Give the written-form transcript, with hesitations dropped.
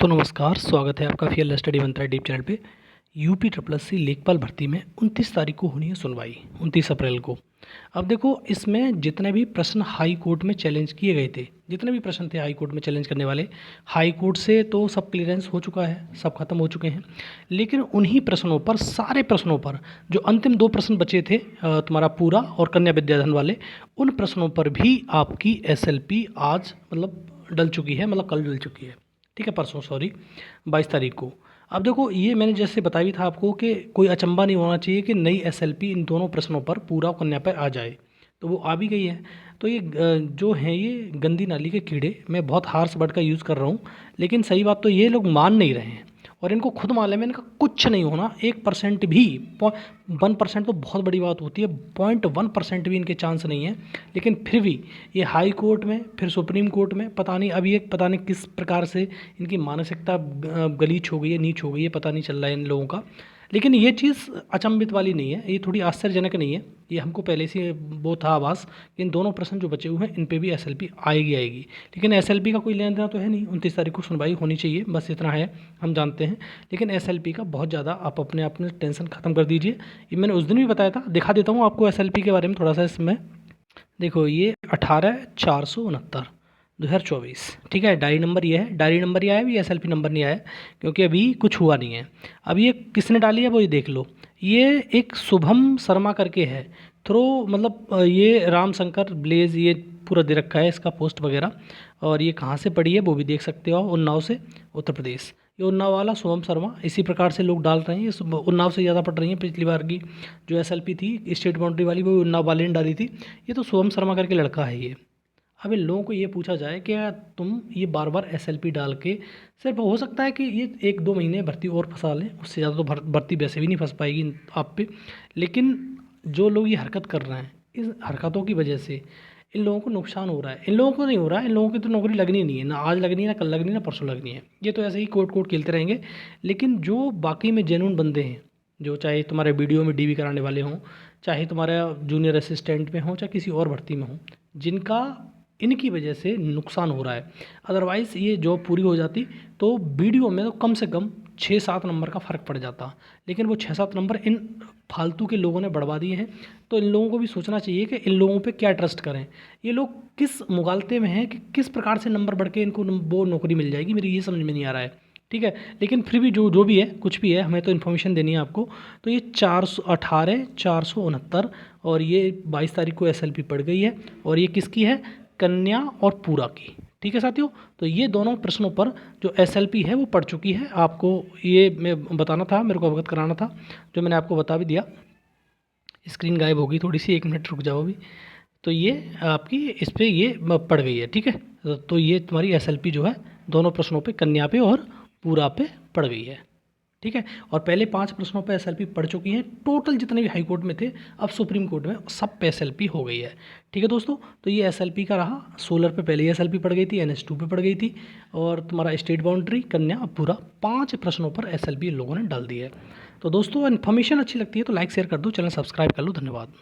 तो नमस्कार, स्वागत है आपका फील्ड स्टडी मंत्रा डीप चैनल पे। यूपी ट्रिपल एस सी लेखपाल भर्ती में 29 तारीख को होनी है सुनवाई, 29 अप्रैल को। अब देखो, इसमें जितने भी प्रश्न हाई कोर्ट में चैलेंज किए गए थे, जितने भी प्रश्न थे हाई कोर्ट में चैलेंज करने वाले, हाई कोर्ट से तो सब क्लियरेंस हो चुका है, सब खत्म हो चुके हैं। लेकिन उन्हीं प्रश्नों पर, सारे प्रश्नों पर जो अंतिम 2 प्रश्न बचे थे तुम्हारा पूरा और कन्या विद्याधन वाले, उन प्रश्नों पर भी आपकी एसएलपी आज डल चुकी है, कल डल चुकी है। ठीक है, परसों, सॉरी 22 तारीख को। अब देखो, ये मैंने जैसे बताया भी था आपको कि कोई अचंभा नहीं होना चाहिए कि नई एसएलपी इन दोनों प्रश्नों पर पूरा और कन्या पर आ जाए, तो वो आ भी गई है। तो ये जो हैं ये गंदी नाली के कीड़े, मैं बहुत हार्श वर्ड का यूज़ कर रहा हूँ, लेकिन सही बात तो ये लोग मान नहीं रहे हैं और इनको खुद मालूम है इनका कुछ नहीं होना। 1% भी, 1% तो बहुत बड़ी बात होती है, 0.1% भी इनके चांस नहीं है। लेकिन फिर भी ये हाई कोर्ट में, फिर सुप्रीम कोर्ट में, पता नहीं अब ये पता नहीं किस प्रकार से इनकी मानसिकता गलीच हो गई है, नीच हो गई है, पता नहीं चल रहा है इन लोगों का। लेकिन ये चीज़ अचंभित वाली नहीं है, ये थोड़ी आश्चर्यजनक नहीं है, ये हमको पहले से वो था आभास कि इन दोनों प्रश्न जो बचे हुए हैं इन पे भी एसएलपी आएगी। लेकिन एसएलपी का कोई लेना देना तो है नहीं, 29 तारीख को सुनवाई होनी चाहिए, बस इतना है, हम जानते हैं। लेकिन एसएलपी का बहुत ज़्यादा आप अपने आप में टेंशन ख़त्म कर दीजिए। ये मैंने उस दिन भी बताया था, दिखा देता हूँ आपको एसएलपी के बारे में थोड़ा सा। इसमें देखो, ये 18/469/2024, ठीक है, डायरी नंबर ये है। डायरी नंबर ये आया, अभी एसएलपी नंबर नहीं आया क्योंकि अभी कुछ हुआ नहीं है। अब ये किसने डाली है वो ये देख लो। ये एक शुभम शर्मा करके है, ये राम शंकर ब्लेज, ये पूरा दे रखा है इसका पोस्ट वगैरह। और ये कहाँ से पड़ी है वो भी देख सकते हो, उन्नाव से, उत्तर प्रदेश। ये उन्नाव वाला शुभम शर्मा, इसी प्रकार से लोग डाल रहे हैं। ये उन्नाव से ज़्यादा पड़ रही हैं। पिछली बार की जो एसएलपी थी स्टेट बाउंड्री वाली, वो उन्नाव वाले ने डाली थी। ये तो शुभम शर्मा करके लड़का है ये। अब इन लोगों को ये पूछा जाए कि तुम ये बार बार एसएलपी डाल के, सिर्फ हो सकता है कि ये 1-2 महीने भर्ती और फंसा लें, उससे ज़्यादा तो भर्ती वैसे भी नहीं फंस पाएगी आप पे। लेकिन जो लोग ये हरकत कर रहे हैं, इस हरकतों की वजह से इन लोगों को नुकसान हो रहा है। इन लोगों को नहीं हो रहा है, इन लोगों की तो नौकरी लगनी नहीं है, ना आज लगनी है, ना कल लगनी है, ना परसों लगनी है। ये तो ऐसे ही कोर्ट खेलते रहेंगे। लेकिन जो बाकी में जेन्युइन बंदे हैं, जो चाहे तुम्हारे वीडियो में डीवी कराने वाले हों, चाहे तुम्हारा जूनियर असिस्टेंट में हों, चाहे किसी और भर्ती में हों, जिनका इनकी वजह से नुकसान हो रहा है। अदरवाइज़ ये जॉब पूरी हो जाती तो वीडियो में तो कम से कम 6-7 नंबर का फ़र्क पड़ जाता। लेकिन वो 6-7 नंबर इन फालतू के लोगों ने बढ़वा दिए हैं। तो इन लोगों को भी सोचना चाहिए कि इन लोगों पे क्या ट्रस्ट करें। ये लोग किस मुगालते में हैं कि किस प्रकार से नंबर बढ़ के इनको वो नौकरी मिल जाएगी, मेरी ये समझ में नहीं आ रहा है। ठीक है, लेकिन फिर भी जो भी है, कुछ भी है, हमें तो इन्फॉर्मेशन देनी है आपको। तो ये 418/469 और ये 22 तारीख को एसएलपी पड़ गई है। और ये किसकी है? कन्या और पूरा की। ठीक है साथियों, तो ये दोनों प्रश्नों पर जो एसएलपी है वो पड़ चुकी है। आपको ये मैं बताना था, मेरे को अवगत कराना था, जो मैंने आपको बता भी दिया। स्क्रीन गायब होगी थोड़ी सी, 1 मिनट रुक जाओ अभी। तो ये आपकी इस पर ये पड़ गई है। ठीक है, तो ये तुम्हारी एसएलपी जो है दोनों प्रश्नों पे, कन्या पे और पूरा पे पड़ गई है। ठीक है, और पहले 5 प्रश्नों पे एसएलपी पड़ चुकी हैं। टोटल जितने भी हाई कोर्ट में थे, अब सुप्रीम कोर्ट में सब पे एसएलपी हो गई है। ठीक है दोस्तों, तो ये एसएलपी का रहा। सोलर पे पहले एसएलपी पड़ गई थी, एनएच 2 पे पड़ गई थी, और तुम्हारा स्टेट बाउंड्री, कन्या, पूरा, 5 प्रश्नों पर एसएलपी लोगों ने डाल दी है। तो दोस्तों, इन्फॉर्मेशन अच्छी लगती है तो लाइक शेयर कर दो, चैनल सब्सक्राइब कर लो। धन्यवाद।